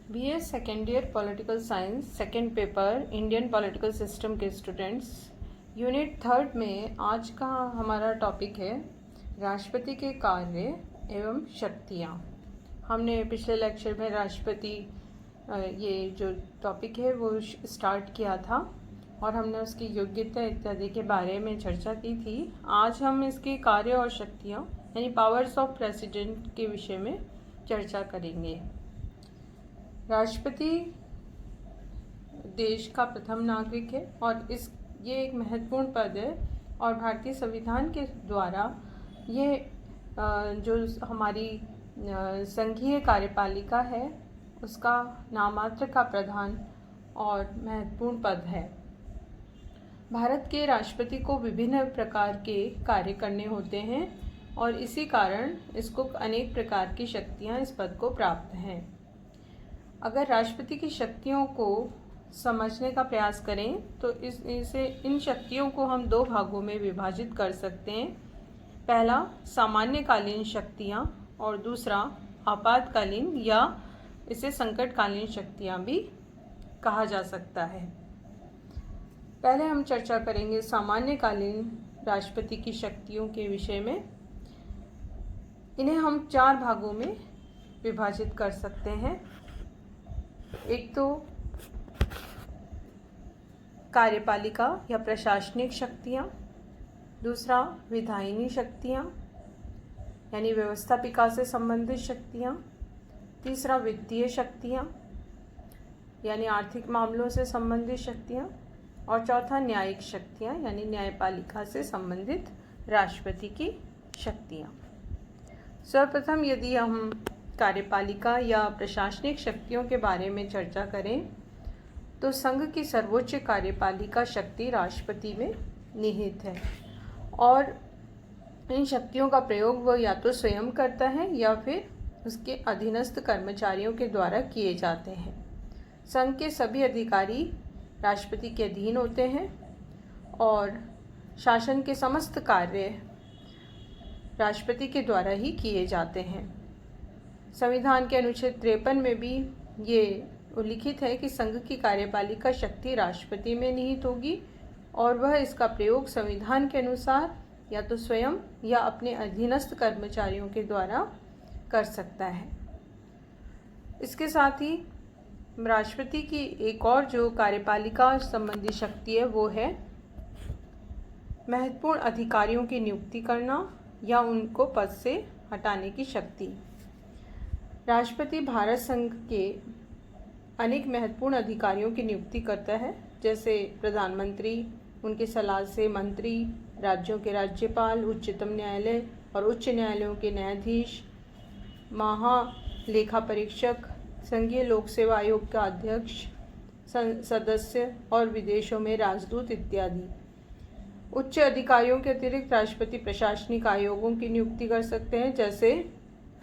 BA second year political science second paper Indian political system के students, unit third में आज का हमारा टॉपिक है राष्ट्रपति के कार्य एवं शक्तियाँ। हमने पिछले लेक्चर में राष्ट्रपति ये जो टॉपिक है वो स्टार्ट किया था और हमने उसकी योग्यता इत्यादि के बारे में चर्चा की थी। आज हम इसके कार्य और शक्तियाँ यानी पावर्स ऑफ प्रेसिडेंट के विषय में चर्चा करेंगे। राष्ट्रपति देश का प्रथम नागरिक है और ये एक महत्वपूर्ण पद है और भारतीय संविधान के द्वारा ये जो हमारी संघीय कार्यपालिका है उसका नाममात्र का प्रधान और महत्वपूर्ण पद है। भारत के राष्ट्रपति को विभिन्न प्रकार के कार्य करने होते हैं और इसी कारण इसको अनेक प्रकार की शक्तियां इस पद को प्राप्त हैं। अगर राष्ट्रपति की शक्तियों को समझने का प्रयास करें तो इन शक्तियों को हम दो भागों में विभाजित कर सकते हैं। पहला सामान्यकालीन शक्तियाँ और दूसरा आपातकालीन या इसे संकटकालीन शक्तियाँ भी कहा जा सकता है। पहले हम चर्चा करेंगे सामान्यकालीन राष्ट्रपति की शक्तियों के विषय में। इन्हें हम चार भागों में विभाजित कर सकते हैं। एक तो कार्यपालिका या प्रशासनिक शक्तियाँ, दूसरा विधायिनी शक्तियाँ यानी व्यवस्थापिका से संबंधित शक्तियाँ, तीसरा वित्तीय शक्तियाँ यानी आर्थिक मामलों से संबंधित शक्तियाँ और चौथा न्यायिक शक्तियाँ यानी न्यायपालिका से संबंधित राष्ट्रपति की शक्तियाँ। सर्वप्रथम यदि हम कार्यपालिका या प्रशासनिक शक्तियों के बारे में चर्चा करें तो संघ की सर्वोच्च कार्यपालिका शक्ति राष्ट्रपति में निहित है और इन शक्तियों का प्रयोग वह या तो स्वयं करता है या फिर उसके अधीनस्थ कर्मचारियों के द्वारा किए जाते हैं। संघ के सभी अधिकारी राष्ट्रपति के अधीन होते हैं और शासन के समस्त कार्य राष्ट्रपति के द्वारा ही किए जाते हैं। संविधान के अनुच्छेद 53 में भी ये उल्लिखित है कि संघ की कार्यपालिका शक्ति राष्ट्रपति में निहित होगी और वह इसका प्रयोग संविधान के अनुसार या तो स्वयं या अपने अधीनस्थ कर्मचारियों के द्वारा कर सकता है। इसके साथ ही राष्ट्रपति की एक और जो कार्यपालिका संबंधी शक्ति है वो है महत्वपूर्ण अधिकारियों की नियुक्ति करना या उनको पद से हटाने की शक्ति। राष्ट्रपति भारत संघ के अनेक महत्वपूर्ण अधिकारियों की नियुक्ति करता है, जैसे प्रधानमंत्री, उनके सलाह से मंत्री, राज्यों के राज्यपाल, उच्चतम न्यायालय और उच्च न्यायालयों के न्यायाधीश, महालेखा परीक्षक, संघीय लोक सेवा आयोग का अध्यक्ष, सदस्य और विदेशों में राजदूत इत्यादि। उच्च अधिकारियों के अतिरिक्त राष्ट्रपति प्रशासनिक आयोगों की नियुक्ति कर सकते हैं, जैसे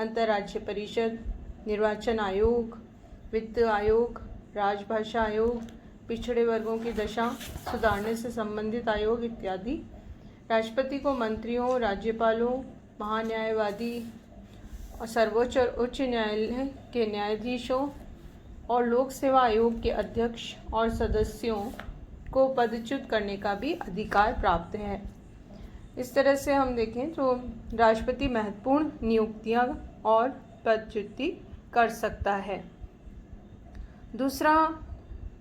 अंतर्राज्य परिषद, निर्वाचन आयोग, वित्त आयोग, राजभाषा आयोग, पिछड़े वर्गों की दशा सुधारने से संबंधित आयोग इत्यादि। राष्ट्रपति को मंत्रियों, राज्यपालों, महान्यायवादी और सर्वोच्च और उच्च न्यायालय के न्यायाधीशों और लोक सेवा आयोग के अध्यक्ष और सदस्यों को पदच्युत करने का भी अधिकार प्राप्त है। इस तरह से हम देखें तो राष्ट्रपति महत्वपूर्ण नियुक्तियां और पदच्युति कर सकता है। दूसरा,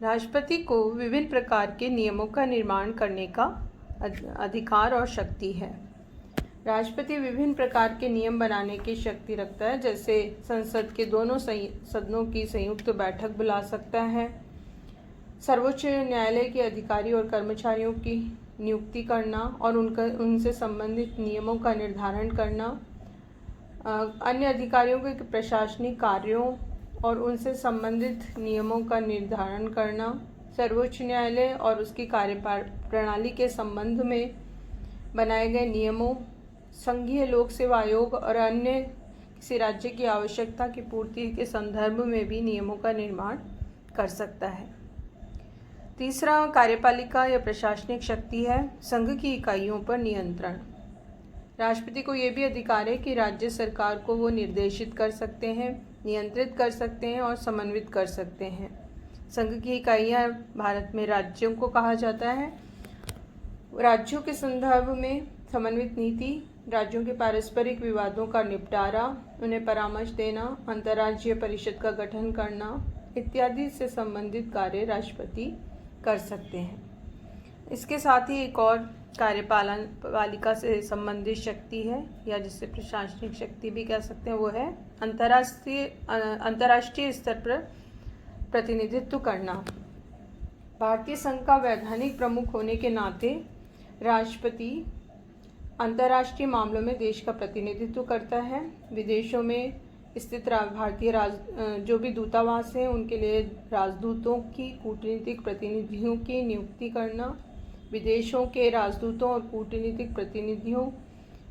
राष्ट्रपति को विभिन्न प्रकार के नियमों का निर्माण करने का अधिकार और शक्ति है। राष्ट्रपति विभिन्न प्रकार के नियम बनाने की शक्ति रखता है, जैसे संसद के दोनों सदनों की संयुक्त बैठक बुला सकता है, सर्वोच्च न्यायालय के अधिकारी और कर्मचारियों की नियुक्ति करना और उनसे संबंधित नियमों का निर्धारण करना, अन्य अधिकारियों के प्रशासनिक कार्यों और उनसे संबंधित नियमों का निर्धारण करना, सर्वोच्च न्यायालय और उसकी कार्यप्रणाली के संबंध में बनाए गए नियमों, संघीय लोक सेवा आयोग और अन्य किसी राज्य की आवश्यकता की पूर्ति के संदर्भ में भी नियमों का निर्माण कर सकता है। तीसरा कार्यपालिका या प्रशासनिक शक्ति है संघ की इकाइयों पर नियंत्रण। राष्ट्रपति को ये भी अधिकार है कि राज्य सरकार को वो निर्देशित कर सकते हैं नियंत्रित कर सकते हैं और समन्वित कर सकते हैं। संघ की इकाइयाँ भारत में राज्यों को कहा जाता है। राज्यों के संदर्भ में समन्वित नीति, राज्यों के पारस्परिक विवादों का निपटारा, उन्हें परामर्श देना, अंतर्राज्यीय परिषद का गठन करना इत्यादि से संबंधित कार्य राष्ट्रपति कर सकते हैं। इसके साथ ही एक और कार्यपालिका से संबंधित शक्ति है, या जिसे प्रशासनिक शक्ति भी कह सकते हैं, वो है अंतर्राष्ट्रीय स्तर पर प्रतिनिधित्व करना। भारतीय संघ का वैधानिक प्रमुख होने के नाते राष्ट्रपति अंतर्राष्ट्रीय मामलों में देश का प्रतिनिधित्व करता है। विदेशों में स्थित भारतीय जो भी दूतावास हैं उनके लिए राजदूतों की कूटनीतिक प्रतिनिधियों की नियुक्ति करना, विदेशों के राजदूतों और कूटनीतिक प्रतिनिधियों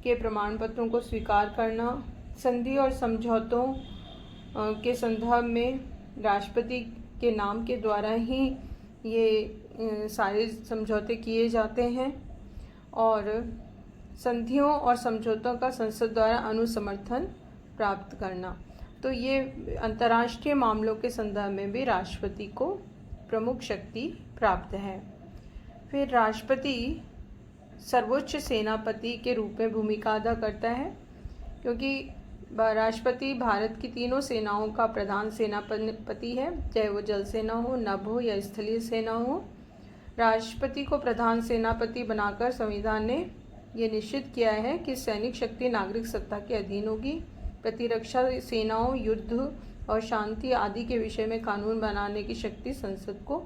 के प्रमाण पत्रों को स्वीकार करना, संधि और समझौतों के संदर्भ में राष्ट्रपति के नाम के द्वारा ही ये सारे समझौते किए जाते हैं, और संधियों और समझौतों का संसद द्वारा अनुसमर्थन प्राप्त करना। तो ये अंतर्राष्ट्रीय मामलों के संदर्भ में भी राष्ट्रपति को प्रमुख शक्ति प्राप्त है। फिर राष्ट्रपति सर्वोच्च सेनापति के रूप में भूमिका अदा करता है, क्योंकि राष्ट्रपति भारत की तीनों सेनाओं का प्रधान सेनापति है, चाहे वो जल सेना हो, नभ हो या स्थलीय सेना हो। राष्ट्रपति को प्रधान सेनापति बनाकर संविधान ने ये निश्चित किया है कि सैनिक शक्ति नागरिक सत्ता के अधीन होगी। प्रतिरक्षा सेनाओं, युद्ध और शांति आदि के विषय में कानून बनाने की शक्ति संसद को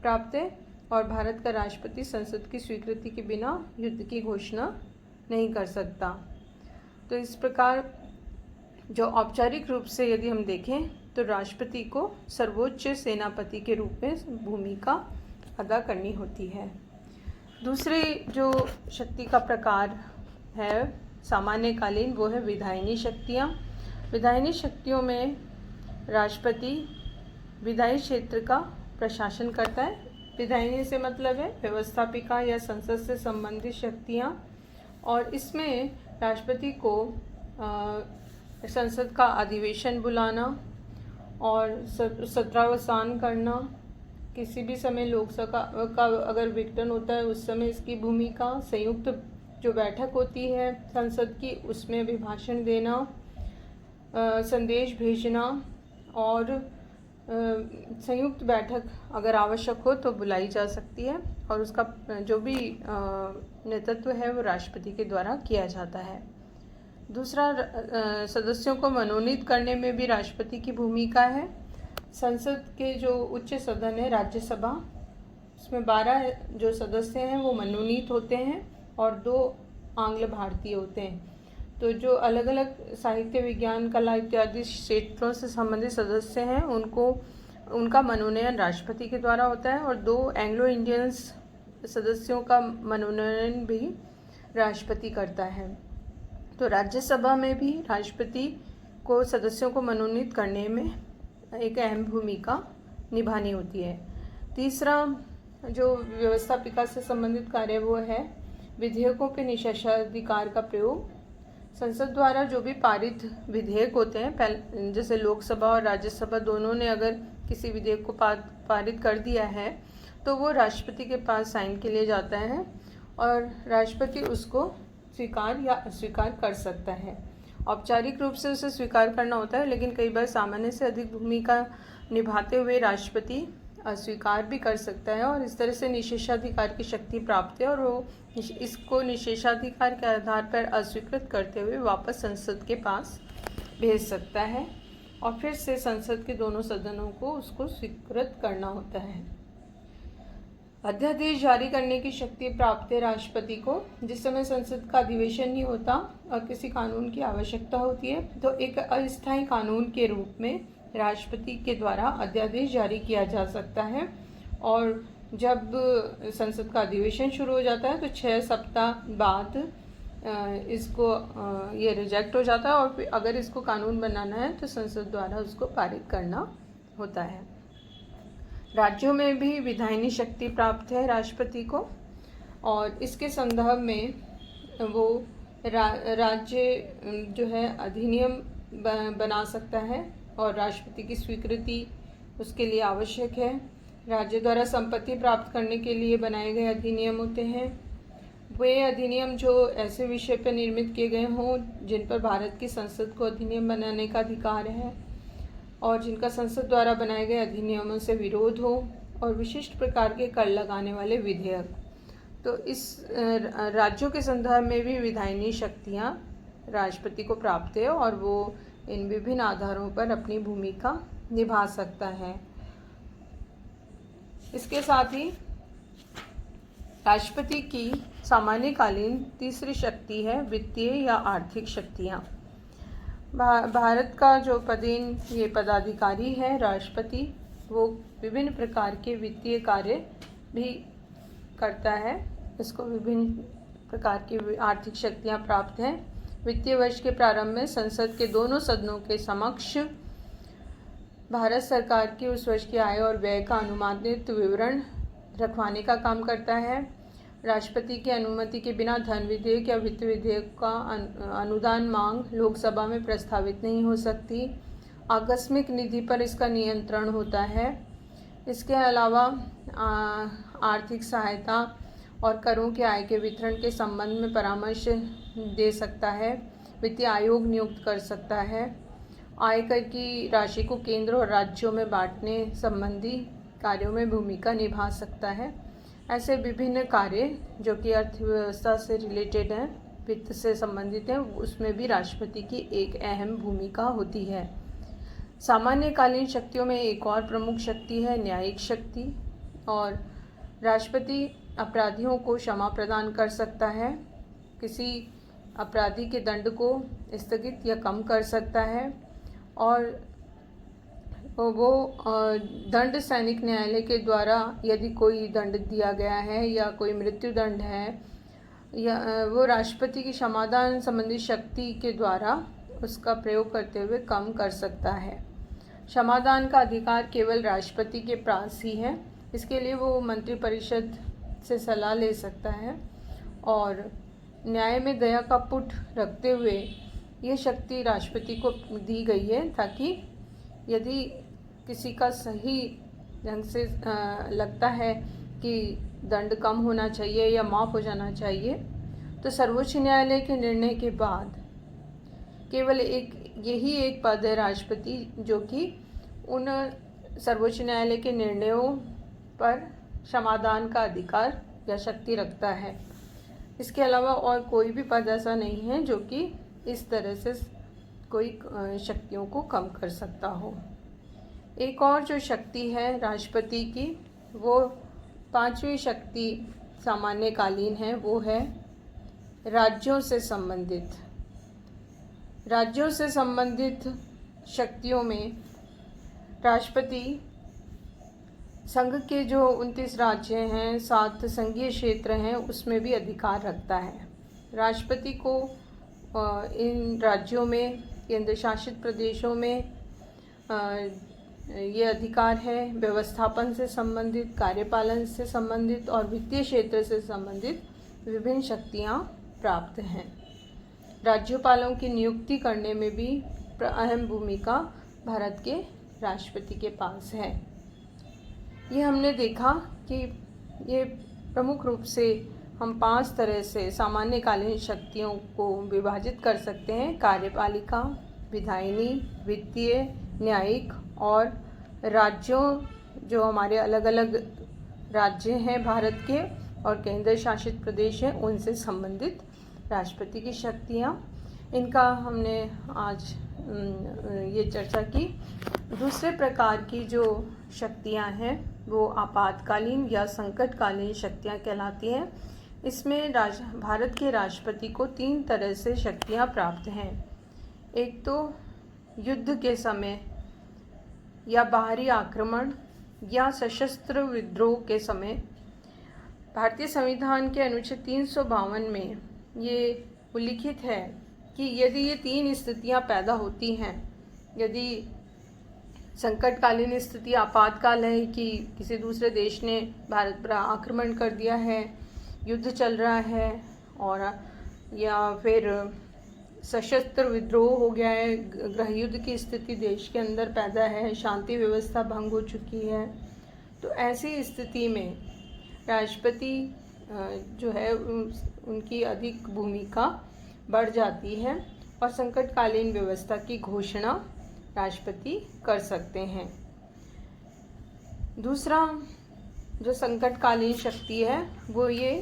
प्राप्त है, और भारत का राष्ट्रपति संसद की स्वीकृति के बिना युद्ध की घोषणा नहीं कर सकता। तो इस प्रकार जो औपचारिक रूप से यदि हम देखें तो राष्ट्रपति को सर्वोच्च सेनापति के रूप में भूमिका अदा करनी होती है। दूसरी जो शक्ति का प्रकार है सामान्यकालीन, वो है विधायिनी शक्तियाँ। विधायिनी शक्तियों में राष्ट्रपति विधायी क्षेत्र का प्रशासन करता है। विधायिनी से मतलब है व्यवस्थापिका या संसद से संबंधित शक्तियाँ, और इसमें राष्ट्रपति को संसद का अधिवेशन बुलाना और सत्रावसान करना, किसी भी समय लोकसभा का अगर विघटन होता है उस समय इसकी भूमिका, संयुक्त जो बैठक होती है संसद की उसमें अभिभाषण देना, संदेश भेजना, और संयुक्त बैठक अगर आवश्यक हो तो बुलाई जा सकती है, और उसका जो भी नेतृत्व है वो राष्ट्रपति के द्वारा किया जाता है। दूसरा, सदस्यों को मनोनीत करने में भी राष्ट्रपति की भूमिका है। संसद के जो उच्च सदन है राज्यसभा, उसमें 12 जो सदस्य हैं वो मनोनीत होते हैं और 2 आंग्ल भारतीय होते हैं। तो जो अलग अलग साहित्य, विज्ञान, कला इत्यादि क्षेत्रों से संबंधित सदस्य हैं उनका मनोनयन राष्ट्रपति के द्वारा होता है, और 2 एंग्लो इंडियंस सदस्यों का मनोनयन भी राष्ट्रपति करता है। तो राज्यसभा में भी राष्ट्रपति को सदस्यों को मनोनीत करने में एक अहम भूमिका निभानी होती है। तीसरा जो व्यवस्थापिका से संबंधित कार्य वो है विधेयकों के निषेधाधिकार का प्रयोग। संसद द्वारा जो भी पारित विधेयक होते हैं, जैसे लोकसभा और राज्यसभा दोनों ने अगर किसी विधेयक को पारित कर दिया है तो वो राष्ट्रपति के पास साइन के लिए जाता है, और राष्ट्रपति उसको स्वीकार या अस्वीकार कर सकता है। औपचारिक रूप से उसे स्वीकार करना होता है, लेकिन कई बार सामान्य से अधिक भूमिका निभाते हुए राष्ट्रपति अस्वीकार भी कर सकता है, और इस तरह से निषेधाधिकार की शक्ति प्राप्त है, और वो इसको निषेधाधिकार के आधार पर अस्वीकृत करते हुए वापस संसद के पास भेज सकता है, और फिर से संसद के दोनों सदनों को उसको स्वीकृत करना होता है। अध्यादेश जारी करने की शक्ति प्राप्त है राष्ट्रपति को। जिस समय संसद का अधिवेशन नहीं होता और किसी कानून की आवश्यकता होती है तो एक अस्थायी कानून के रूप में राष्ट्रपति के द्वारा अध्यादेश जारी किया जा सकता है, और जब संसद का अधिवेशन शुरू हो जाता है तो 6 सप्ताह बाद इसको ये रिजेक्ट हो जाता है, और फिर अगर इसको कानून बनाना है तो संसद द्वारा उसको पारित करना होता है। राज्यों में भी विधायिनी शक्ति प्राप्त है राष्ट्रपति को, और इसके संदर्भ में वो राज्य जो है अधिनियम बना सकता है, और राष्ट्रपति की स्वीकृति उसके लिए आवश्यक है। राज्य द्वारा संपत्ति प्राप्त करने के लिए बनाए गए अधिनियम होते हैं। वे अधिनियम जो ऐसे विषय पर निर्मित किए गए हों जिन पर भारत की संसद को अधिनियम बनाने का अधिकार है और जिनका संसद द्वारा बनाए गए अधिनियमों से विरोध हो, और विशिष्ट प्रकार के कर लगाने वाले विधेयक। तो इस राज्यों के संदर्भ में भी विधायिनी शक्तियाँ राष्ट्रपति को प्राप्त है और वो इन विभिन्न आधारों पर अपनी भूमिका निभा सकता है। इसके साथ ही राष्ट्रपति की सामान्यकालीन तीसरी शक्ति है वित्तीय या आर्थिक शक्तियाँ। भारत का जो पदेन ये पदाधिकारी है राष्ट्रपति, वो विभिन्न प्रकार के वित्तीय कार्य भी करता है। इसको विभिन्न प्रकार की आर्थिक शक्तियाँ प्राप्त हैं। वित्तीय वर्ष के प्रारंभ में संसद के दोनों सदनों के समक्ष भारत सरकार की उस वर्ष की आय और व्यय का अनुमानित विवरण रखवाने का काम करता है। राष्ट्रपति की अनुमति के बिना धन विधेयक या वित्त विधेयक का अनुदान मांग लोकसभा में प्रस्तावित नहीं हो सकती। आकस्मिक निधि पर इसका नियंत्रण होता है। इसके अलावा आर्थिक सहायता और करों के आय के वितरण के संबंध में परामर्श दे सकता है। वित्तीय आयोग नियुक्त कर सकता है। आयकर की राशि को केंद्र और राज्यों में बांटने संबंधी कार्यों में भूमिका निभा सकता है। ऐसे विभिन्न कार्य जो कि अर्थव्यवस्था से रिलेटेड हैं, वित्त से संबंधित हैं, उसमें भी राष्ट्रपति की एक अहम भूमिका होती है। सामान्यकालीन शक्तियों में एक और प्रमुख शक्ति है न्यायिक शक्ति, और राष्ट्रपति अपराधियों को क्षमा प्रदान कर सकता है, किसी अपराधी के दंड को स्थगित या कम कर सकता है, और वो दंड सैनिक न्यायालय के द्वारा यदि कोई दंड दिया गया है या कोई मृत्यु दंड है या वो राष्ट्रपति की क्षमादान संबंधी शक्ति के द्वारा उसका प्रयोग करते हुए कम कर सकता है। क्षमादान का अधिकार केवल राष्ट्रपति के पास ही है। इसके लिए वो मंत्रिपरिषद से सलाह ले सकता है, और न्याय में दया का पुट रखते हुए ये शक्ति राष्ट्रपति को दी गई है, ताकि यदि किसी का सही ढंग से लगता है कि दंड कम होना चाहिए या माफ़ हो जाना चाहिए, तो सर्वोच्च न्यायालय के निर्णय के बाद केवल यही एक पद है राष्ट्रपति जो कि उन सर्वोच्च न्यायालय के निर्णयों पर क्षमादान का अधिकार या शक्ति रखता है। इसके अलावा और कोई भी पद ऐसा नहीं है जो कि इस तरह से कोई शक्तियों को कम कर सकता हो। एक और जो शक्ति है राष्ट्रपति की, वो पांचवी शक्ति सामान्यकालीन है, वो है राज्यों से संबंधित। राज्यों से संबंधित शक्तियों में राष्ट्रपति संघ के जो 29 राज्य हैं, 7 संघीय क्षेत्र हैं, उसमें भी अधिकार रखता है। राष्ट्रपति को इन राज्यों में, केंद्र शासित प्रदेशों में ये अधिकार है व्यवस्थापन से संबंधित, कार्यपालन से संबंधित और वित्तीय क्षेत्र से संबंधित विभिन्न शक्तियाँ प्राप्त हैं। राज्यपालों की नियुक्ति करने में भी अहम भूमिका भारत के राष्ट्रपति के पास है। ये हमने देखा कि ये प्रमुख रूप से हम 5 तरह से सामान्यकालीन शक्तियों को विभाजित कर सकते हैं: कार्यपालिका, विधायिनी, वित्तीय, न्यायिक और राज्यों, जो हमारे अलग अलग राज्य हैं भारत के और केंद्र शासित प्रदेश हैं, उनसे संबंधित राष्ट्रपति की शक्तियाँ। इनका हमने आज ये चर्चा की। दूसरे प्रकार की जो शक्तियाँ हैं वो आपातकालीन या संकटकालीन शक्तियाँ कहलाती हैं। इसमें भारत के राष्ट्रपति को 3 तरह से शक्तियाँ प्राप्त हैं। एक तो युद्ध के समय या बाहरी आक्रमण या सशस्त्र विद्रोह के समय। भारतीय संविधान के अनुच्छेद 352 में ये उल्लिखित है कि यदि ये 3 स्थितियां पैदा होती हैं, यदि संकटकालीन स्थिति आपातकाल है कि किसी दूसरे देश ने भारत पर आक्रमण कर दिया है, युद्ध चल रहा है, और या फिर सशस्त्र विद्रोह हो गया है, गृह युद्ध की स्थिति देश के अंदर पैदा है, शांति व्यवस्था भंग हो चुकी है। तो ऐसी स्थिति में राष्ट्रपति जो है उनकी अधिक भूमिका बढ़ जाती है और संकटकालीन व्यवस्था की घोषणा राष्ट्रपति कर सकते हैं। दूसरा जो संकटकालीन शक्ति है वो ये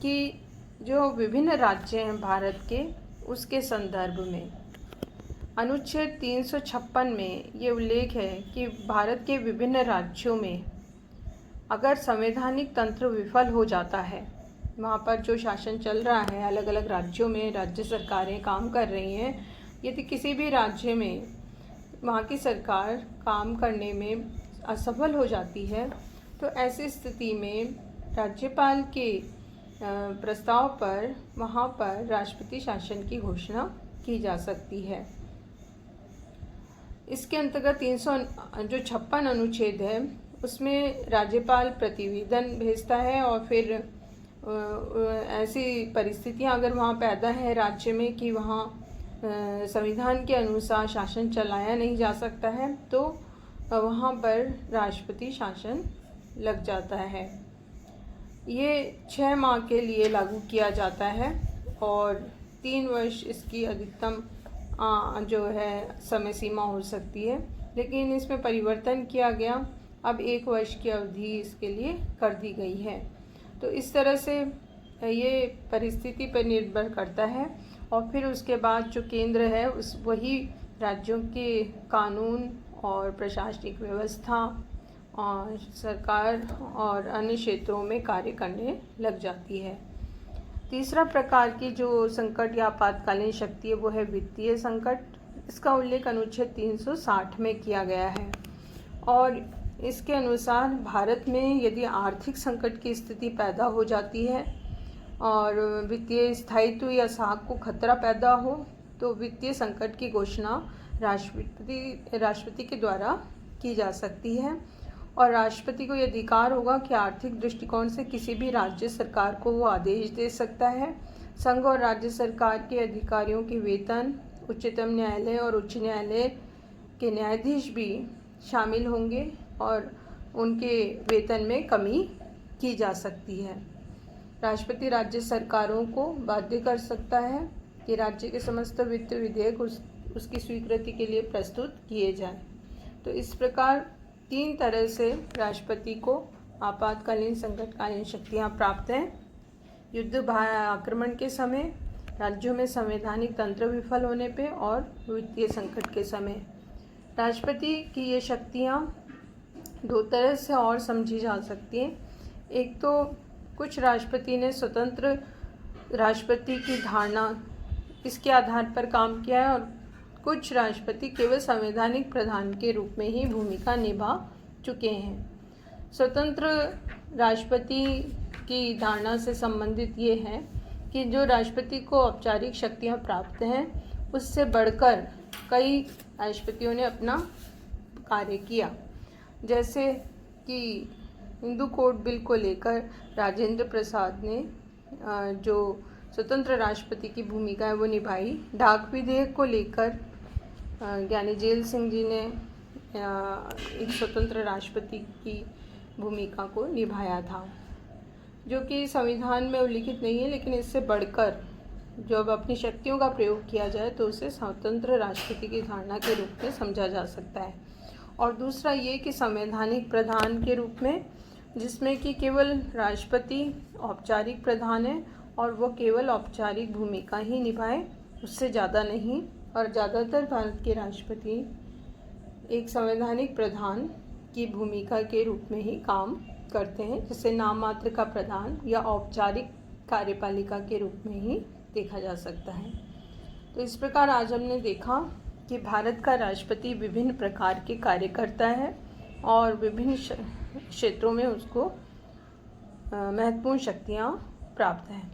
कि जो विभिन्न राज्य हैं भारत के, उसके संदर्भ में अनुच्छेद 356 में ये उल्लेख है कि भारत के विभिन्न राज्यों में अगर संवैधानिक तंत्र विफल हो जाता है, वहाँ पर जो शासन चल रहा है, अलग अलग राज्यों में राज्य सरकारें काम कर रही हैं, यदि किसी भी राज्य में वहाँ की सरकार काम करने में असफल हो जाती है, तो ऐसी स्थिति में राज्यपाल के प्रस्ताव पर वहाँ पर राष्ट्रपति शासन की घोषणा की जा सकती है। इसके अंतर्गत 356 अनुच्छेद है, उसमें राज्यपाल प्रतिवेदन भेजता है और फिर ऐसी परिस्थितियाँ अगर वहाँ पैदा है राज्य में कि वहाँ संविधान के अनुसार शासन चलाया नहीं जा सकता है, तो वहाँ पर राष्ट्रपति शासन लग जाता है। ये 6 माह के लिए लागू किया जाता है और 3 वर्ष इसकी अधिकतम जो है समय सीमा हो सकती है, लेकिन इसमें परिवर्तन किया गया, अब 1 वर्ष की अवधि इसके लिए कर दी गई है। तो इस तरह से ये परिस्थिति पर निर्भर करता है और फिर उसके बाद जो केंद्र है वही राज्यों के कानून और प्रशासनिक व्यवस्था और सरकार और अन्य क्षेत्रों में कार्य करने लग जाती है। तीसरा प्रकार की जो संकट या आपातकालीन शक्ति है वो है वित्तीय संकट। इसका उल्लेख अनुच्छेद 360 में किया गया है और इसके अनुसार भारत में यदि आर्थिक संकट की स्थिति पैदा हो जाती है और वित्तीय स्थायित्व या साख को खतरा पैदा हो, तो वित्तीय संकट की घोषणा राष्ट्रपति के द्वारा की जा सकती है और राष्ट्रपति को यह अधिकार होगा कि आर्थिक दृष्टिकोण से किसी भी राज्य सरकार को वो आदेश दे सकता है। संघ और राज्य सरकार के अधिकारियों के वेतन उच्चतम न्यायालय और उच्च न्यायालय के न्यायाधीश भी शामिल होंगे और उनके वेतन में कमी की जा सकती है। राष्ट्रपति राज्य सरकारों को बाध्य कर सकता है कि राज्य के समस्त वित्त विधेयक उसकी स्वीकृति के लिए प्रस्तुत किए जाएं। तो इस प्रकार 3 तरह से राष्ट्रपति को आपातकालीन संकटकालीन शक्तियाँ प्राप्त हैं। युद्ध आक्रमण के समय, राज्यों में संवैधानिक तंत्र विफल होने पे और वित्तीय संकट के समय। राष्ट्रपति की ये शक्तियाँ 2 तरह से और समझी जा सकती हैं। एक तो कुछ राष्ट्रपति ने स्वतंत्र राष्ट्रपति की धारणा इसके आधार पर काम किया है और कुछ राष्ट्रपति केवल संवैधानिक प्रधान के रूप में ही भूमिका निभा चुके हैं। स्वतंत्र राष्ट्रपति की धारणा से संबंधित ये है कि जो राष्ट्रपति को औपचारिक शक्तियां प्राप्त हैं, उससे बढ़कर कई राष्ट्रपतियों ने अपना कार्य किया। जैसे कि हिंदू कोड बिल को लेकर राजेंद्र प्रसाद ने जो स्वतंत्र राष्ट्रपति की भूमिका है वो निभाई। डाक विधेयक को लेकर ज्ञानी जेल सिंह जी ने एक स्वतंत्र राष्ट्रपति की भूमिका को निभाया था, जो कि संविधान में उल्लिखित नहीं है, लेकिन इससे बढ़कर जब अपनी शक्तियों का प्रयोग किया जाए तो उसे स्वतंत्र राष्ट्रपति की धारणा के रूप में समझा जा सकता है। और दूसरा ये कि संवैधानिक प्रधान के रूप में, जिसमें कि केवल राष्ट्रपति औपचारिक प्रधान है और वो केवल औपचारिक भूमिका ही निभाए, उससे ज़्यादा नहीं। और ज़्यादातर भारत के राष्ट्रपति एक संवैधानिक प्रधान की भूमिका के रूप में ही काम करते हैं, जिसे नाम मात्र का प्रधान या औपचारिक कार्यपालिका के रूप में ही देखा जा सकता है। तो इस प्रकार आज हमने देखा कि भारत का राष्ट्रपति विभिन्न प्रकार के कार्य करता है और विभिन्न क्षेत्रों में उसको महत्वपूर्ण शक्तियाँ प्राप्त हैं।